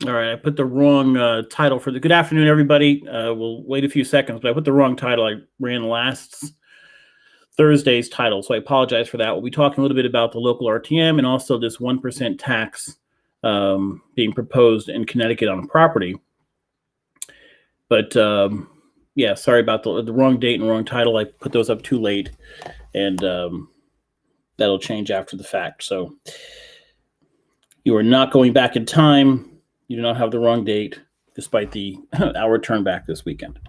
All right, I put the wrong title for the good afternoon, everybody. We'll wait a few seconds, but I put the wrong title. I ran last Thursday's title, so I apologize for that. We'll be talking a little bit about the local RTM and also this 1% tax being proposed in Connecticut on property. But yeah, sorry about the wrong date and wrong title. I put those up too late, and that'll change after the fact. So you are not going back in time. You do not have the wrong date, despite our turn back this weekend.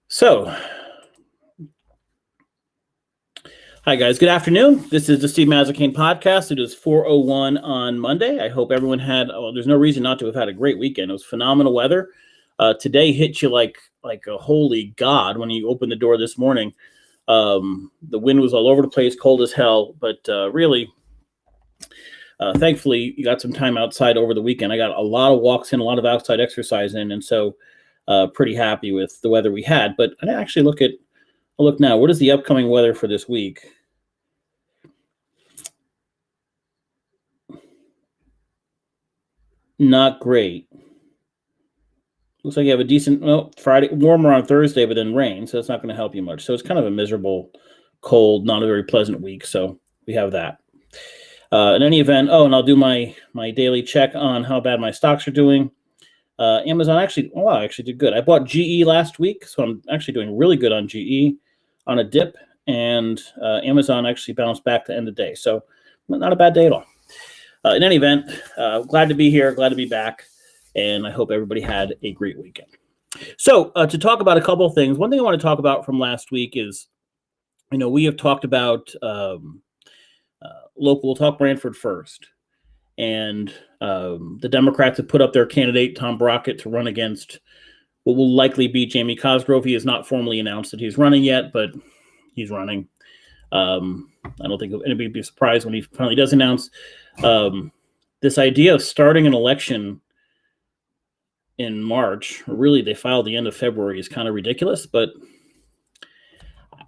So, hi guys, good afternoon. This is the Steve Mazzacane podcast. It is 4:01 on Monday. I hope everyone had, there's no reason not to have had a great weekend. It was phenomenal weather. Today hit you like a holy God when you opened the door this morning. The wind was all over the place, cold as hell, but really, thankfully, you got some time outside over the weekend. I got a lot of walks in, a lot of outside exercise in, and so pretty happy with the weather we had. But I actually look now. What is the upcoming weather for this week? Not great. Looks like you have a decent, Friday, warmer on Thursday, but then rain, so it's not going to help you much. So it's kind of a miserable, cold, not a very pleasant week. So we have that. In any event, and I'll do my daily check on how bad my stocks are doing. Amazon actually did good. I bought GE last week, so I'm actually doing really good on GE on a dip, and Amazon actually bounced back to end of the day. So not a bad day at all. In any event, glad to be here, glad to be back, and I hope everybody had a great weekend. So to talk about a couple of things, one thing I want to talk about from last week is, we have talked about local. We'll talk Branford first. And the Democrats have put up their candidate, Tom Brockett, to run against what will likely be Jamie Cosgrove. He has not formally announced that he's running yet, but he's running. I don't think anybody would be surprised when he finally does announce. This idea of starting an election in March, or really they filed the end of February, is kind of ridiculous, but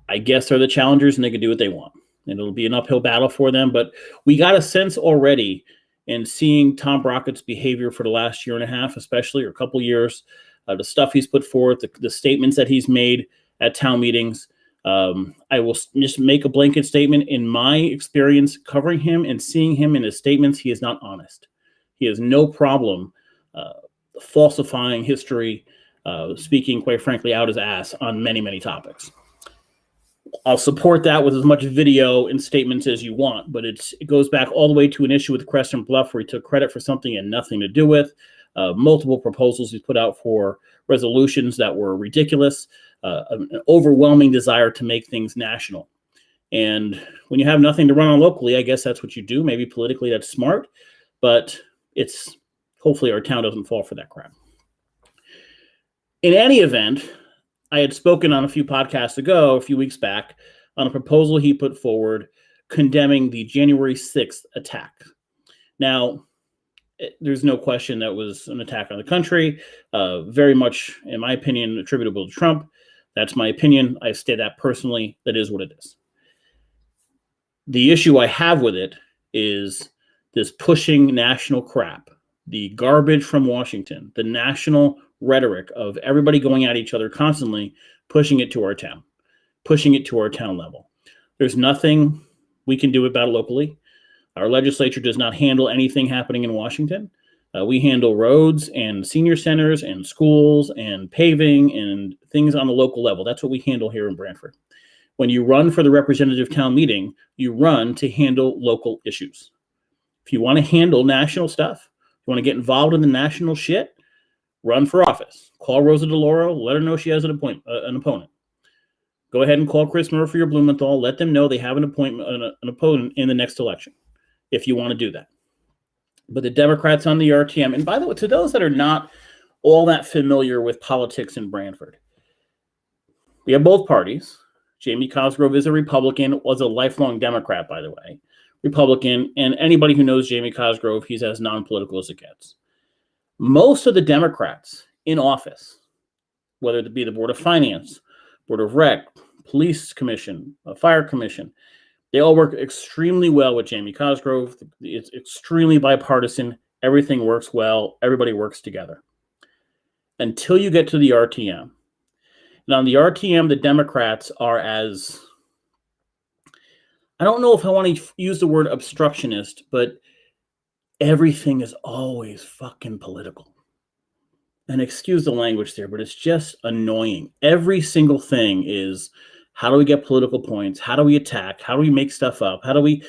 I guess they're the challengers and they can do what they want. And it'll be an uphill battle for them. But we got a sense already in seeing Tom Brockett's behavior for the last year and a half, especially, or a couple years, the stuff he's put forth, the statements that he's made at town meetings. I will just make a blanket statement. In my experience covering him and seeing him in his statements, he is not honest. He has no problem falsifying history, speaking, quite frankly, out his ass on many, many topics. I'll support that with as much video and statements as you want, but it goes back all the way to an issue with Crescent Bluff where he took credit for something he had nothing to do with. Multiple proposals he put out for resolutions that were ridiculous, an overwhelming desire to make things national. And when you have nothing to run on locally, I guess that's what you do. Maybe politically that's smart, but hopefully our town doesn't fall for that crap. In any event, I had spoken on a few podcasts ago, a few weeks back, on a proposal he put forward condemning the January 6th attack. Now, there's no question that was an attack on the country, very much, in my opinion, attributable to Trump. That's my opinion. I state that personally. That is what it is. The issue I have with it is this pushing national crap, the garbage from Washington, the national rhetoric of everybody going at each other constantly, pushing it to our town level. There's nothing we can do about it locally. Our legislature does not handle anything happening in Washington. We handle roads and senior centers and schools and paving and things on the local level. That's what we handle here in Branford. When you run for the representative town meeting, you run to handle local issues. If you want to handle national stuff, you want to get involved in the national shit, run for office. Call Rosa DeLauro. Let her know she has an opponent. Go ahead and call Chris Murphy or Blumenthal. Let them know they have an opponent in the next election, if you want to do that. But the Democrats on the RTM, and by the way, to those that are not all that familiar with politics in Branford, we have both parties. Jamie Cosgrove is a Republican, was a lifelong Democrat, by the way. Republican, and anybody who knows Jamie Cosgrove, he's as non-political as it gets. Most of the Democrats in office, whether it be the Board of Finance, Board of Rec, Police Commission, Fire Commission, they all work extremely well with Jamie Cosgrove. It's extremely bipartisan. Everything works well. Everybody works together. Until you get to the RTM. And on the RTM, the Democrats are as, I don't know if I want to use the word obstructionist, but everything is always fucking political. And excuse the language there, but it's just annoying. Every single thing is, how do we get political points? How do we attack? How do we make stuff up? How do we,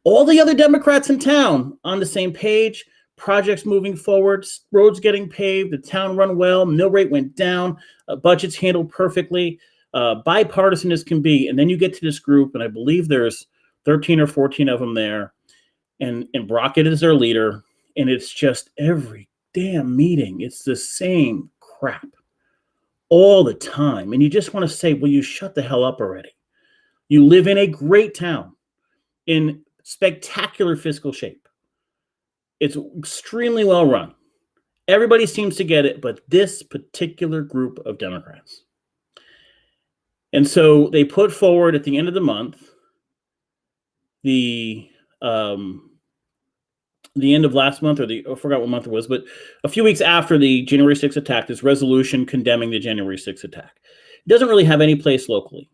all the other Democrats in town on the same page, projects moving forward, roads getting paved, the town run well, mill rate went down, budgets handled perfectly, bipartisan as can be. And then you get to this group, and I believe there's 13 or 14 of them there, and Brockett is their leader, and it's just every damn meeting, it's the same crap all the time. And you just want to say, will you shut the hell up already? You live in a great town in spectacular fiscal shape. It's extremely well run. Everybody seems to get it, but this particular group of Democrats. And so they put forward at the end of the month, the end of last month, or I forgot what month it was, but a few weeks after the January 6th attack, this resolution condemning the January 6th attack. It doesn't really have any place locally.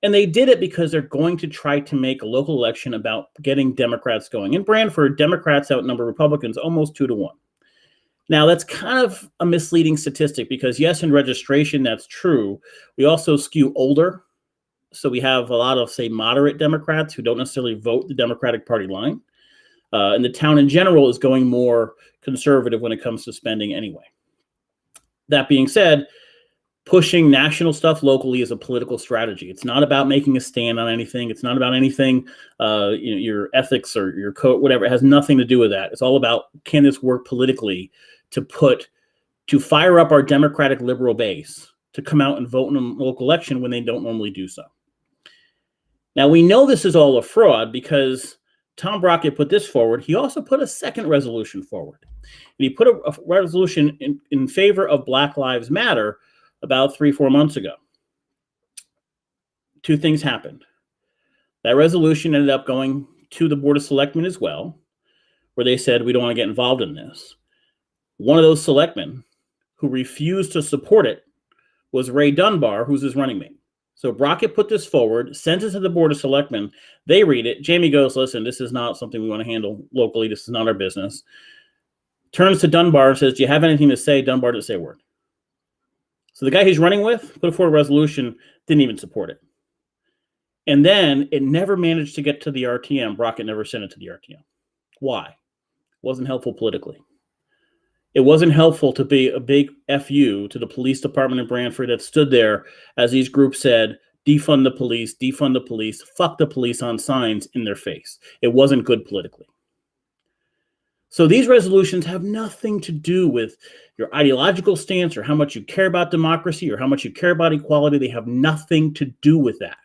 And they did it because they're going to try to make a local election about getting Democrats going. In Brantford, Democrats outnumber Republicans almost 2-1. Now, that's kind of a misleading statistic because, yes, in registration, that's true. We also skew older. So we have a lot of, say, moderate Democrats who don't necessarily vote the Democratic Party line. And the town in general is going more conservative when it comes to spending anyway. That being said, pushing national stuff locally is a political strategy. It's not about making a stand on anything. It's not about anything, your ethics or your code, whatever. It has nothing to do with that. It's all about, can this work politically to fire up our Democratic liberal base to come out and vote in a local election when they don't normally do so. Now, we know this is all a fraud because Tom Brockett put this forward. He also put a second resolution forward. And he put a resolution in favor of Black Lives Matter about 3-4 months ago. Two things happened. That resolution ended up going to the Board of Selectmen as well, where they said, we don't want to get involved in this. One of those selectmen who refused to support it was Ray Dunbar, who's his running mate. So Brockett put this forward, sends it to the Board of Selectmen. They read it. Jamie goes, listen, this is not something we want to handle locally. This is not our business. Turns to Dunbar and says, do you have anything to say? Dunbar didn't say a word. So the guy he's running with put forward a resolution, didn't even support it. And then it never managed to get to the RTM. Brockett never sent it to the RTM. Why? It wasn't helpful politically. It wasn't helpful to be a big FU to the police department in Brantford that stood there as these groups said, defund the police, fuck the police on signs in their face. It wasn't good politically. So these resolutions have nothing to do with your ideological stance or how much you care about democracy or how much you care about equality. They have nothing to do with that.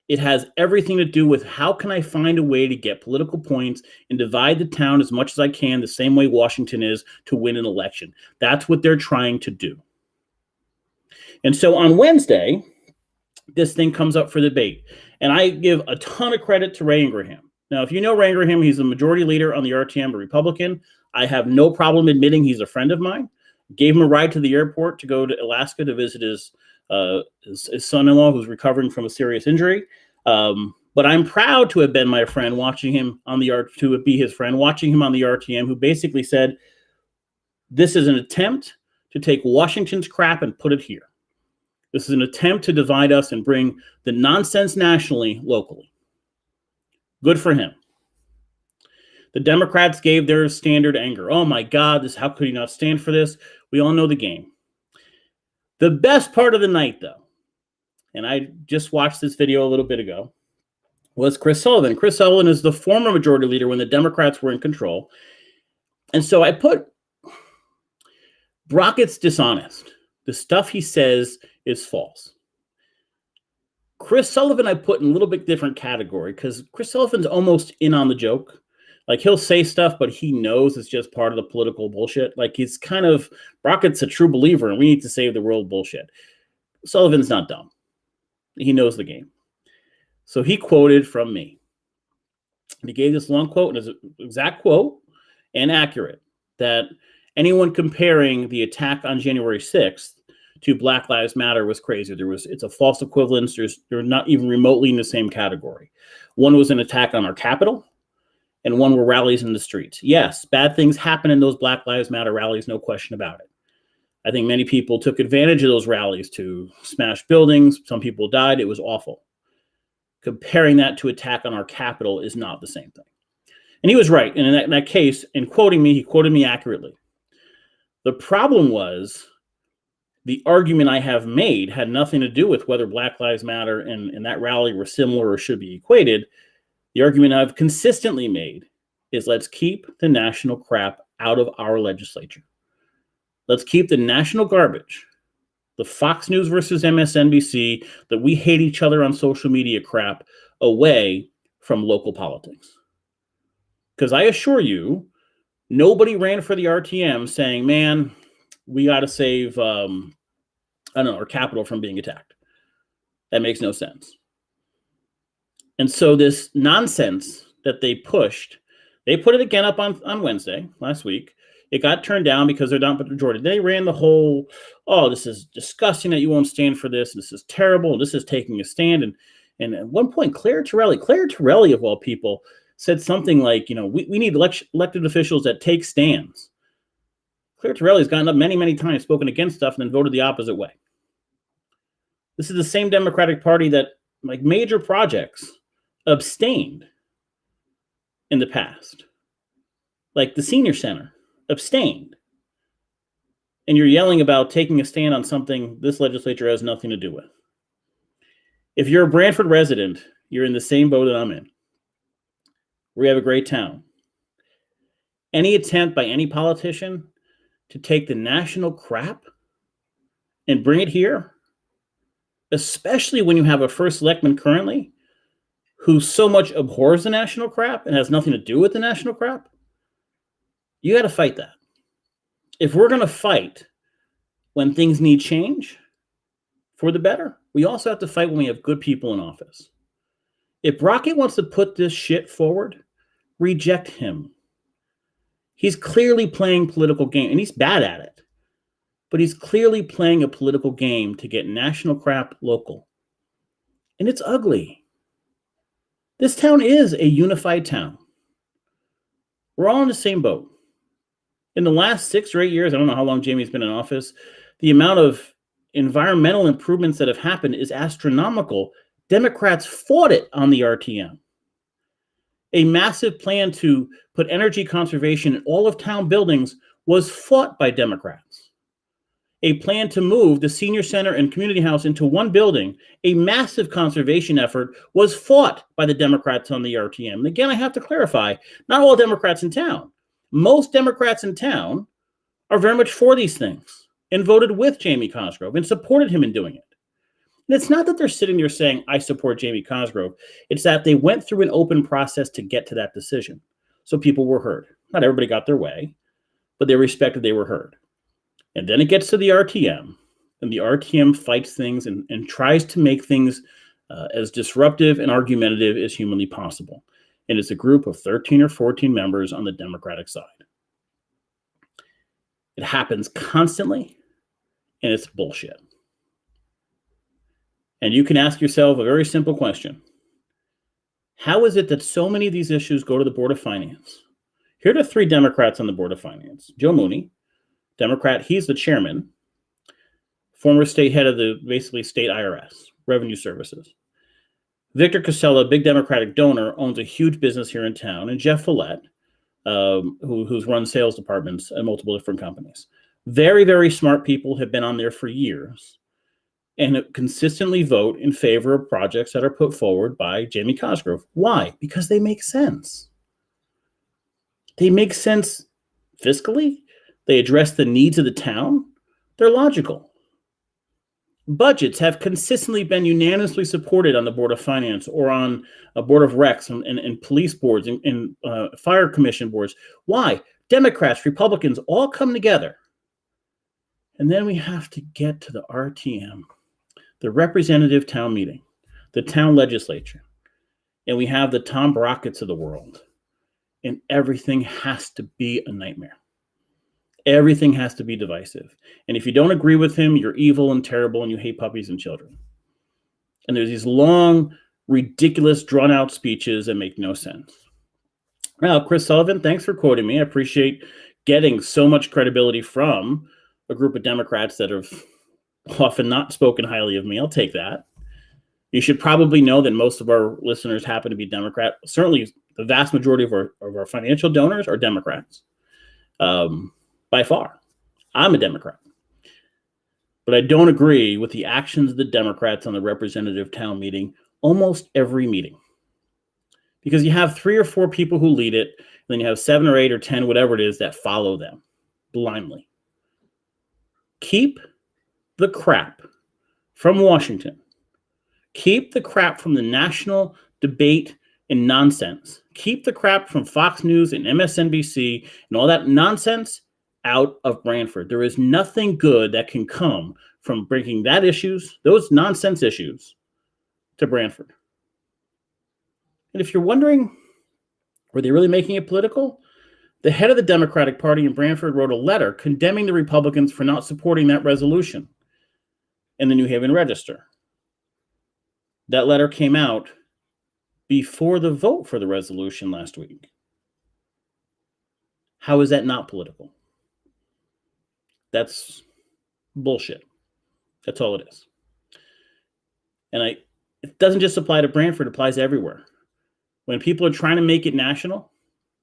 It has everything to do with how can I find a way to get political points and divide the town as much as I can, the same way Washington is, to win an election. That's what they're trying to do. And so on Wednesday, this thing comes up for debate. And I give a ton of credit to Ray Ingraham. Now, if you know Ray Ingraham, he's the majority leader on the RTM, a Republican. I have no problem admitting he's a friend of mine. Gave him a ride to the airport to go to Alaska to visit his son-in-law who's recovering from a serious injury. But I'm proud to have been my friend watching him on the watching him on the RTM, who basically said, this is an attempt to take Washington's crap and put it here. This is an attempt to divide us and bring the nonsense nationally, locally. Good for him. The Democrats gave their standard anger. Oh my God, how could he not stand for this? We all know the game. The best part of the night, though, and I just watched this video a little bit ago, was Chris Sullivan. Chris Sullivan is the former majority leader when the Democrats were in control. And so I put Brockett's dishonest. The stuff he says is false. Chris Sullivan I put in a little bit different category because Chris Sullivan's almost in on the joke. Like, he'll say stuff, but he knows it's just part of the political bullshit. Like, he's kind of, Brockett's a true believer, and we need to save the world bullshit. Sullivan's not dumb. He knows the game. So he quoted from me. And he gave this long quote, and his exact quote and accurate that anyone comparing the attack on January 6th to Black Lives Matter was crazy. It's a false equivalence. They're not even remotely in the same category. One was an attack on our Capitol, and one were rallies in the streets. Yes, bad things happen in those Black Lives Matter rallies, no question about it. I think many people took advantage of those rallies to smash buildings. Some people died. It was awful. Comparing that to attack on our Capitol is not the same thing. And he was right. And in that case, in quoting me, he quoted me accurately. The problem was the argument I have made had nothing to do with whether Black Lives Matter and that rally were similar or should be equated. The argument I've consistently made is let's keep the national crap out of our legislature. Let's keep the national garbage, the Fox News versus MSNBC, that we hate each other on social media crap, away from local politics. Because I assure you, nobody ran for the RTM saying, man, we got to save, our Capitol from being attacked. That makes no sense. And so this nonsense that they pushed, they put it again up on Wednesday, last week. It got turned down because they're not the majority. They ran the whole, oh, this is disgusting that you won't stand for this. This is terrible. This is taking a stand. And at one point, Claire Torelli of all people, said something like, we need elected officials that take stands. Claire Torelli has gotten up many, many times, spoken against stuff, and then voted the opposite way. This is the same Democratic Party that, like major projects, abstained in the past. Like the senior center, abstained. And you're yelling about taking a stand on something this legislature has nothing to do with. If you're a Branford resident, you're in the same boat that I'm in. We have a great town. Any attempt by any politician to take the national crap and bring it here, especially when you have a first selectman currently who so much abhors the national crap and has nothing to do with the national crap, you got to fight that. If we're going to fight when things need change for the better, we also have to fight when we have good people in office. If Brockett wants to put this shit forward, reject him. He's clearly playing political game, and he's bad at it. But he's clearly playing a political game to get national crap local. And it's ugly. This town is a unified town. We're all in the same boat. In the last 6 or 8 years, I don't know how long Jamie's been in office, the amount of environmental improvements that have happened is astronomical. Democrats fought it on the RTM. A massive plan to put energy conservation in all of town buildings was fought by Democrats. A plan to move the senior center and community house into one building, a massive conservation effort, was fought by the Democrats on the RTM. And again, I have to clarify, not all Democrats in town. Most Democrats in town are very much for these things and voted with Jamie Cosgrove and supported him in doing it. And it's not that they're sitting there saying, I support Jamie Cosgrove. It's that they went through an open process to get to that decision. So people were heard. Not everybody got their way, but they respected they were heard. And then it gets to the RTM, and the RTM fights things and tries to make things as disruptive and argumentative as humanly possible. And it's a group of 13 or 14 members on the Democratic side. It happens constantly, and it's bullshit. And you can ask yourself a very simple question. How is it that so many of these issues go to the Board of Finance? Here are the 3 Democrats on the Board of Finance. Joe Mooney, Democrat, he's the chairman, former state head of the basically state IRS, Revenue Services. Victor Casella, big Democratic donor, owns a huge business here in town. And Jeff Follett, who's run sales departments at multiple different companies. Very, very smart people, have been on there for years and consistently vote in favor of projects that are put forward by Jamie Cosgrove. Why? Because they make sense. They make sense fiscally. They address the needs of the town. They're logical. Budgets have consistently been unanimously supported on the Board of Finance or on a Board of Recs and police boards and fire commission boards. Why? Democrats, Republicans all come together. And then we have to get to the RTM, the representative town meeting, the town legislature. And we have the Tom Brocketts of the world. and everything has to be a nightmare. Everything has to be divisive. And if you don't agree with him, you're evil and terrible and you hate puppies and children. And there's these long, ridiculous, drawn-out speeches that make no sense. Now, Chris Sullivan, thanks for quoting me. I appreciate getting so much credibility from a group of Democrats that have often not spoken highly of me. I'll take that. You should probably know that most of our listeners happen to be Democrat. Certainly, the vast majority of our financial donors are Democrats. By far. I'm a Democrat. But I don't agree with the actions of the Democrats on the representative town meeting almost every meeting. Because you have 3 or 4 people who lead it, and then you have 7 or 8 or 10, whatever it is, that follow them blindly. Keep the crap from Washington. Keep the crap from the national debate and nonsense. Keep the crap from Fox News and MSNBC and all that nonsense out of Brantford. There is nothing good that can come from bringing those nonsense issues, to Brantford. And if you're wondering, were they really making it political? The head of the Democratic Party in Brantford wrote a letter condemning the Republicans for not supporting that resolution in the New Haven Register. That letter came out before the vote for the resolution last week. How is that not political? That's bullshit. That's all it is. And it doesn't just apply to Brantford, it applies everywhere. When people are trying to make it national,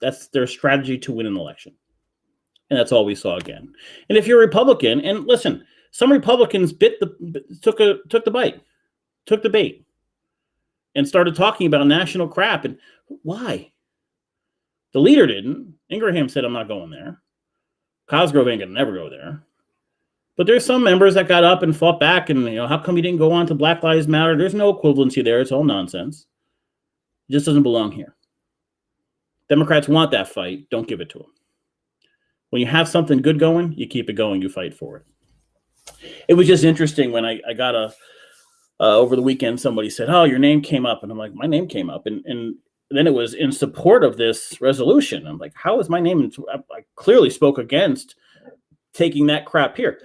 that's their strategy to win an election. And that's all we saw again. And if you're a Republican, and listen, some Republicans took the bait, and started talking about national crap. And why? The leader didn't. Ingraham said, I'm not going there. Cosgrove ain't gonna never go there. But there's some members that got up and fought back, and how come you didn't go on to Black Lives Matter? There's no equivalency there. It's all nonsense. It just doesn't belong here. Democrats want that fight. Don't give it to them. When you have something good going, you keep it going. You fight for it. It was just interesting when I got over the weekend, somebody said, oh, your name came up. And I'm like, my name came up. And then it was in support of this resolution. I'm like, how is my name? I clearly spoke against taking that crap here.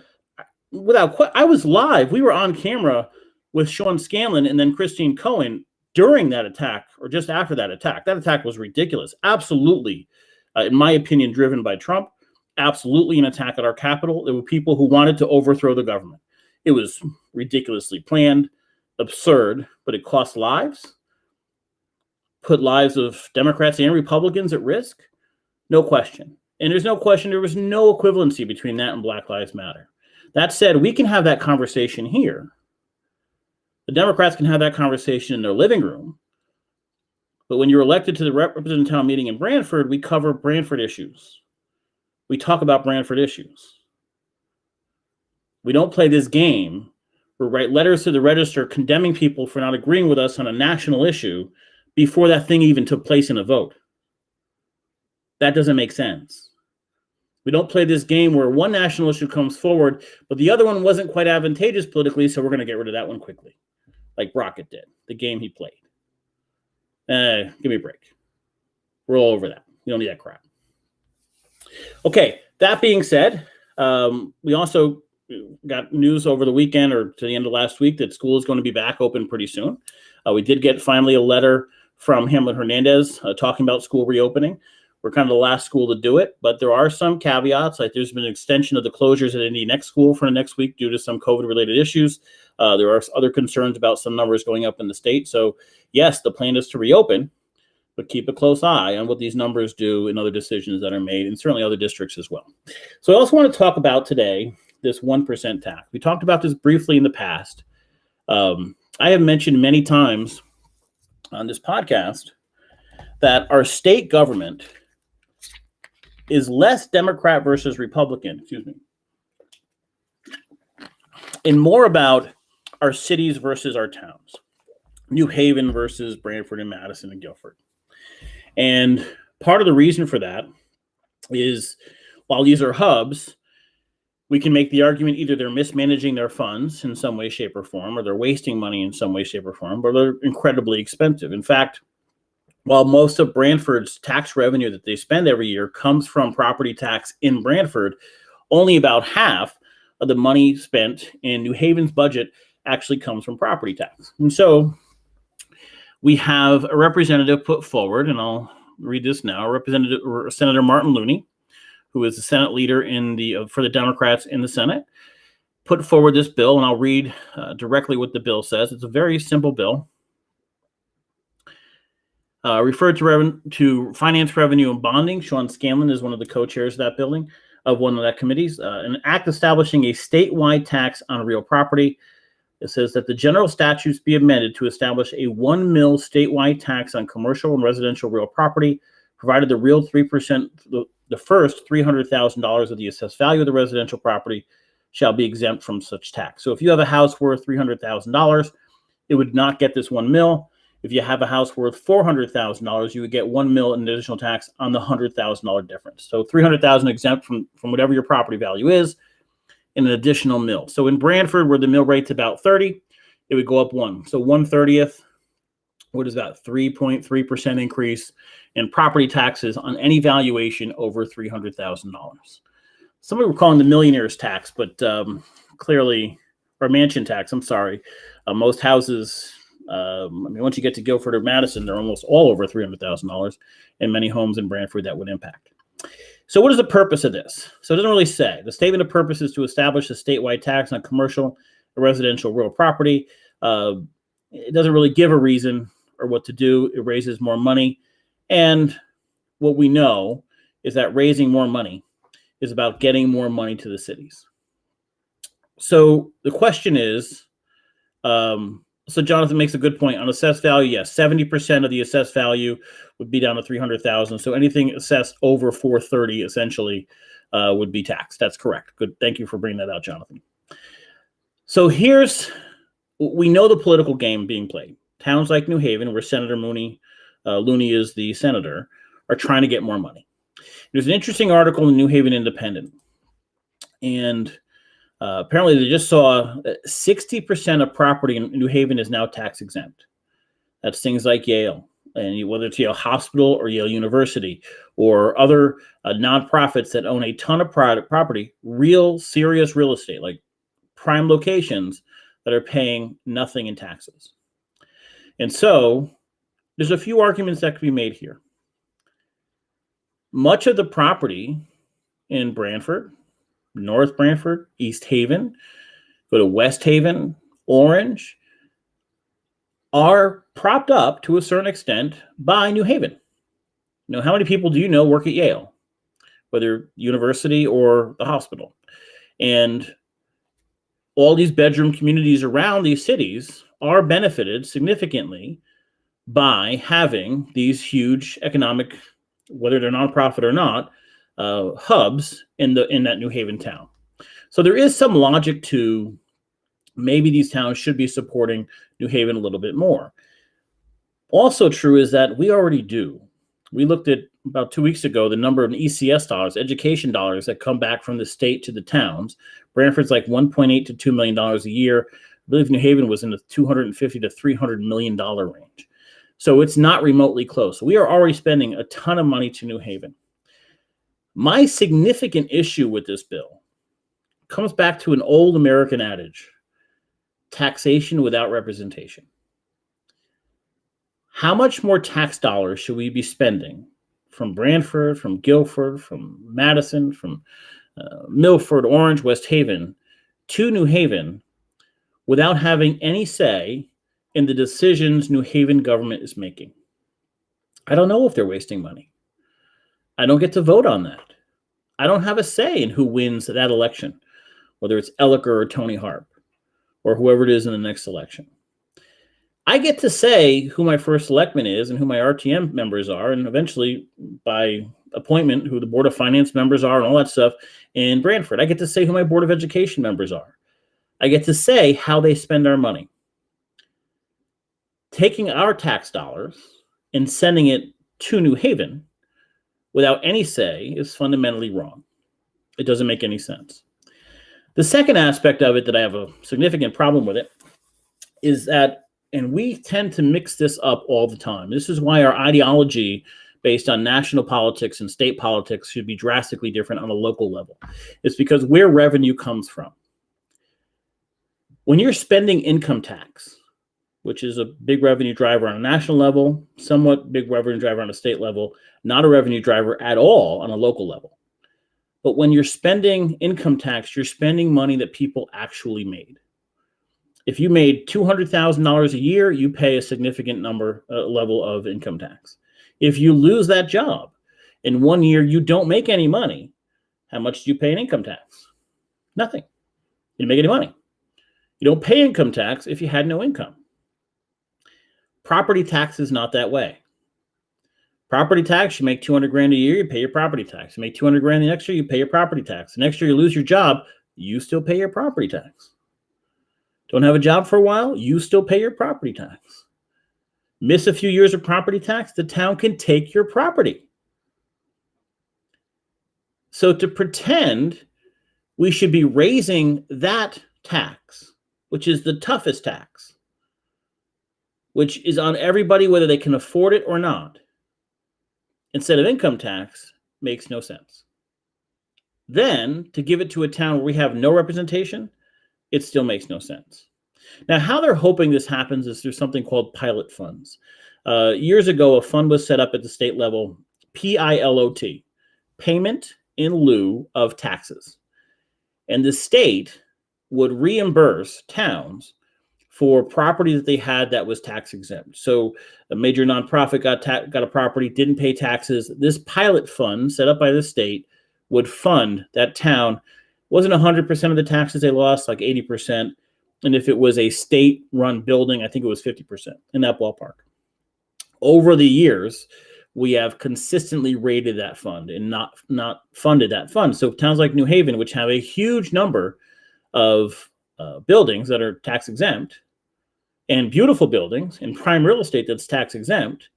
I was live. We were on camera with Sean Scanlon and then Christine Cohen during that attack, or just after that attack. That attack was ridiculous. Absolutely, in my opinion, driven by Trump. Absolutely an attack at our Capitol. There were people who wanted to overthrow the government. It was ridiculously planned, absurd, but it cost lives, put lives of Democrats and Republicans at risk. No question. And there's no question there was no equivalency between that and Black Lives Matter. That said, we can have that conversation here. The Democrats can have that conversation in their living room. But when you're elected to the representative town meeting in Brantford, we cover Brantford issues. We talk about Brantford issues. We don't play this game or write letters to the Register condemning people for not agreeing with us on a national issue before that thing even took place in a vote. That doesn't make sense. We don't play this game where one national issue comes forward, but the other one wasn't quite advantageous politically, so we're going to get rid of that one quickly, like Brockett did, the game he played. Give me a break. We're all over that. You don't need that crap. Okay, that being said, we also got news over the weekend or to the end of last week that school is going to be back open pretty soon. We did get finally a letter from Hamlet Hernandez talking about school reopening. We're kind of the last school to do it, but there are some caveats. Like there's been an extension of the closures at Indy Next School for the next week due to some COVID-related issues. There are other concerns about some numbers going up in the state. So yes, the plan is to reopen, but keep a close eye on what these numbers do and other decisions that are made, and certainly other districts as well. So I also want to talk about today this 1% tax. We talked about this briefly in the past. I have mentioned many times on this podcast that our state government is less Democrat versus Republican, and more about our cities versus our towns, New Haven versus Brantford and Madison and Guilford. And part of the reason for that is while these are hubs, we can make the argument either they're mismanaging their funds in some way, shape, or form, or they're wasting money in some way, shape, or form, or they're incredibly expensive. In fact, while most of Brantford's tax revenue that they spend every year comes from property tax in Brantford, only about half of the money spent in New Haven's budget actually comes from property tax. And so we have a representative put forward, and I'll read this now, Senator Martin Looney, who is the Senate leader for the Democrats in the Senate, put forward this bill, and I'll read directly what the bill says. It's a very simple bill. Referred to Finance, Revenue, and Bonding. Sean Scanlon is one of the co-chairs of that building, of one of that committees. An act establishing a statewide tax on real property. It says that the general statutes be amended to establish a 1 mil statewide tax on commercial and residential real property, provided the real 3%, the first $300,000 of the assessed value of the residential property shall be exempt from such tax. So if you have a house worth $300,000, it would not get this 1 mil. If you have a house worth $400,000, you would get 1 mil in additional tax on the $100,000 difference. So $300,000 exempt from whatever your property value is, in an additional mil. So in Brantford, where the mill rate's about 30, it would go up 1. So 1/30th, what is that? 3.3% increase in property taxes on any valuation over $300,000. Somebody were calling the millionaire's tax, but clearly, or mansion tax. I'm sorry. Most houses. Once you get to Guilford or Madison, they're almost all over $300,000, and many homes in Brantford that would impact. So what is the purpose of this? So it doesn't really say. The statement of purpose is to establish a statewide tax on commercial and residential real property. It doesn't really give a reason or what to do. It raises more money. And what we know is that raising more money is about getting more money to the cities. So the question is, so Jonathan makes a good point on assessed value. Yes, 70% of the assessed value would be down to $300,000. So anything assessed over $430,000 essentially would be taxed. That's correct. Good. Thank you for bringing that out, Jonathan. So we know the political game being played. Towns like New Haven, where Senator Looney is the senator, are trying to get more money. There's an interesting article in the New Haven Independent, and apparently they just saw 60% of property in New Haven is now tax exempt. That's things like Yale, and whether it's Yale Hospital or Yale University or other nonprofits that own a ton of property, real serious real estate, like prime locations that are paying nothing in taxes. And so there's a few arguments that could be made here. Much of the property in Brantford, North Brantford, East Haven, go to West Haven, Orange, are propped up to a certain extent by New Haven. How many people do you know work at Yale, whether university or the hospital? And all these bedroom communities around these cities are benefited significantly by having these huge economic, whether they're nonprofit or not, hubs in that New Haven town. So there is some logic to maybe these towns should be supporting New Haven a little bit more. Also true is that we already do. We looked at about 2 weeks ago the number of ECS dollars, education dollars, that come back from the state to the towns. Brantford's like $1.8 to $2 million a year. I believe New Haven was in the $250 to $300 million range. So it's not remotely close. We are already spending a ton of money to New Haven. My significant issue with this bill comes back to an old American adage: taxation without representation. How much more tax dollars should we be spending from Brantford, from Guilford, from Madison, from Milford, Orange, West Haven to New Haven without having any say in the decisions New Haven government is making? I don't know if they're wasting money. I don't get to vote on that. I don't have a say in who wins that election, whether it's Elliker or Tony Harp or whoever it is in the next election. I get to say who my first selectman is and who my RTM members are, and eventually by appointment who the Board of Finance members are and all that stuff in Brantford. I get to say who my Board of Education members are. I get to say how they spend our money. Taking our tax dollars and sending it to New Haven without any say is fundamentally wrong. It doesn't make any sense. The second aspect of it that I have a significant problem with it is that And we tend to mix this up all the time. This is why our ideology based on national politics and state politics should be drastically different on a local level. It's because where revenue comes from. When you're spending income tax, which is a big revenue driver on a national level, somewhat big revenue driver on a state level, not a revenue driver at all on a local level. But when you're spending income tax, you're spending money that people actually made. If you made $200,000 a year, you pay a significant level of income tax. If you lose that job, in 1 year you don't make any money, how much do you pay in income tax? Nothing. You didn't make any money. You don't pay income tax if you had no income. Property tax is not that way. Property tax, you make 200 grand a year, you pay your property tax. You make 200 grand the next year, you pay your property tax. The next year you lose your job, you still pay your property tax. Don't have a job for a while, you still pay your property tax. Miss a few years of property tax, the town can take your property. So to pretend we should be raising that tax, which is the toughest tax, which is on everybody whether they can afford it or not, instead of income tax, makes no sense. Then to give it to a town where we have no representation, it still makes no sense. Now, how they're hoping this happens is through something called pilot funds. Years ago, a fund was set up at the state level, PILOT, Payment in Lieu of Taxes. And the state would reimburse towns for property that they had that was tax exempt. So a major nonprofit got a property, didn't pay taxes. This pilot fund set up by the state would fund that town. Wasn't 100% of the taxes they lost, like 80%. And if it was a state-run building, I think it was 50%, in that ballpark. Over the years, we have consistently raided that fund and not funded that fund. So towns like New Haven, which have a huge number of buildings that are tax exempt and beautiful buildings and prime real estate that's tax exempt,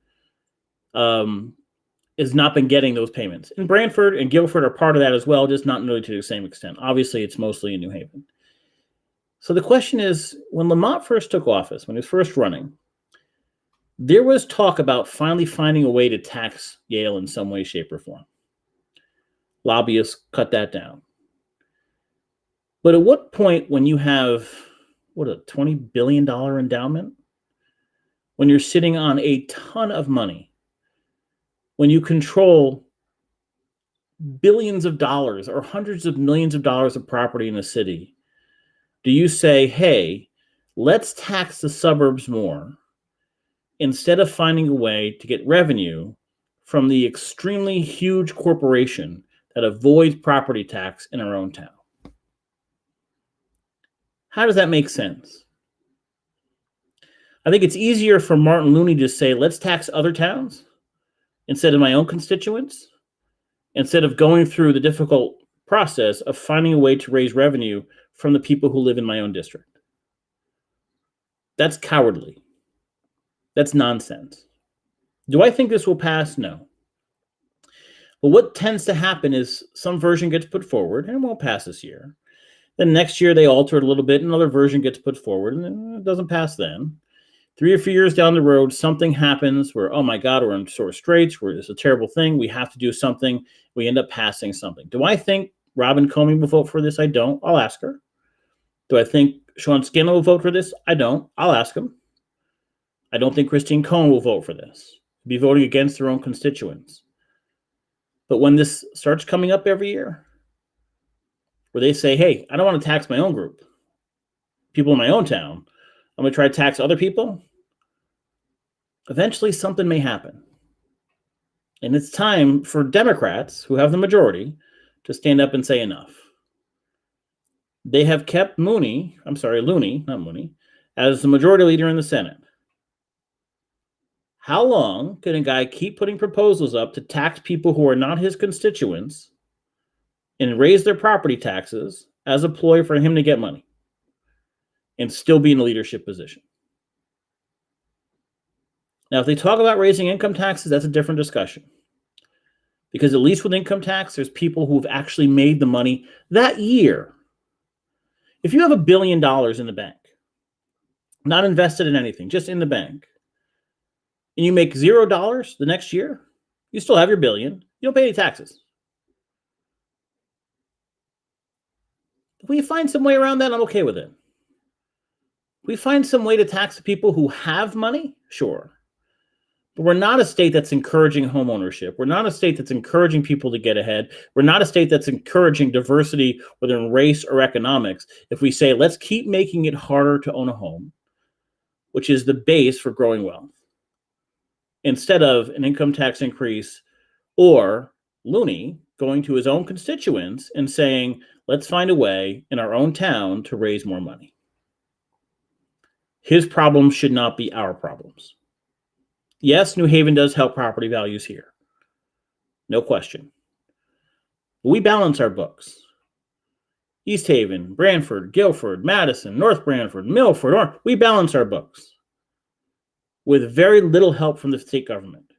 has not been getting those payments. And Brantford and Guilford are part of that as well, just not nearly to the same extent. Obviously, it's mostly in New Haven. So the question is, when Lamont first took office, when he was first running, there was talk about finally finding a way to tax Yale in some way, shape, or form. Lobbyists cut that down. But at what point, when you have, a $20 billion endowment? When you're sitting on a ton of money, when you control billions of dollars or hundreds of millions of dollars of property in a city, do you say, hey, let's tax the suburbs more instead of finding a way to get revenue from the extremely huge corporation that avoids property tax in our own town? How does that make sense? I think it's easier for Martin Looney to say, let's tax other towns instead of my own constituents, instead of going through the difficult process of finding a way to raise revenue from the people who live in my own district. That's cowardly. That's nonsense. Do I think this will pass? No. But what tends to happen is some version gets put forward and it won't pass this year. Then next year they alter it a little bit, another version gets put forward and it doesn't pass then. 3 or 4 years down the road, something happens where, oh my God, we're in sore straits, it's a terrible thing, we have to do something, we end up passing something. Do I think Robin Comey will vote for this? I don't. I'll ask her. Do I think Sean Scanlon will vote for this? I don't. I'll ask him. I don't think Christine Cohen will vote for this. Be voting against their own constituents. But when this starts coming up every year, where they say, hey, I don't want to tax my own group, people in my own town, I'm going to try to tax other people, eventually something may happen. And it's time for Democrats, who have the majority, to stand up and say enough. They have kept Looney, not Mooney, as the majority leader in the Senate. How long can a guy keep putting proposals up to tax people who are not his constituents and raise their property taxes as a ploy for him to get money and still be in a leadership position? Now, if they talk about raising income taxes, that's a different discussion. Because at least with income tax, there's people who've actually made the money that year. If you have $1 billion in the bank, not invested in anything, just in the bank, and you make $0 the next year, you still have your billion. You don't pay any taxes. If we find some way around that, I'm okay with it. If we find some way to tax the people who have money, sure. But we're not a state that's encouraging home ownership. We're not a state that's encouraging people to get ahead. We're not a state that's encouraging diversity, whether in race or economics. If we say, let's keep making it harder to own a home, which is the base for growing wealth, instead of an income tax increase or Looney going to his own constituents and saying, let's find a way in our own town to raise more money. His problems should not be our problems. Yes, New Haven does help property values here. No question. But we balance our books. East Haven, Branford, Guilford, Madison, North Branford, Milford, we balance our books with very little help from the state government.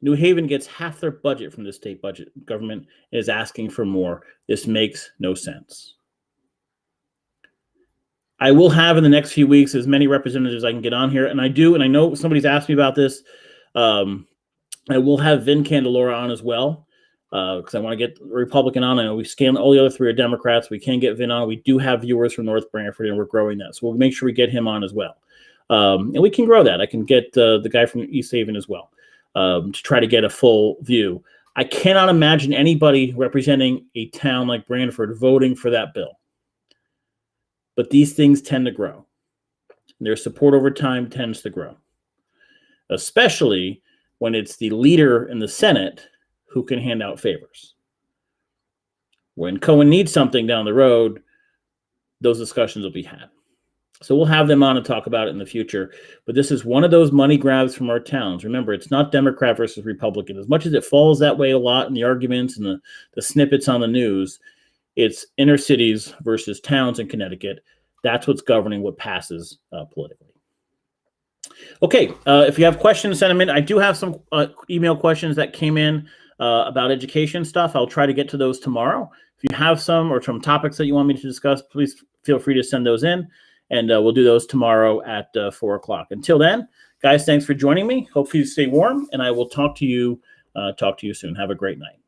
New Haven gets half their budget from the state government and is asking for more. This makes no sense. I will have in the next few weeks as many representatives I can get on here, and I do, and I know somebody's asked me about this. I will have Vin Candelora on as well because I want to get a Republican on. I know we scanned all the other three are Democrats. We can get Vin on. We do have viewers from North Branford, and we're growing that, so we'll make sure we get him on as well. And we can grow that. I can get the guy from East Haven as well to try to get a full view. I cannot imagine anybody representing a town like Branford voting for that bill. But these things tend to grow. Their support over time tends to grow, especially when it's the leader in the Senate who can hand out favors. When Cohen needs something down the road, those discussions will be had. So we'll have them on and talk about it in the future. But this is one of those money grabs from our towns. Remember, it's not Democrat versus Republican. As much as it falls that way a lot in the arguments and the snippets on the news, it's inner cities versus towns in Connecticut. That's what's governing what passes politically. Okay, if you have questions, send them in. I do have some email questions that came in about education stuff. I'll try to get to those tomorrow. If you have some or some topics that you want me to discuss, please feel free to send those in, and we'll do those tomorrow at 4 o'clock. Until then, guys, thanks for joining me. Hopefully you stay warm, and I will talk to you soon. Have a great night.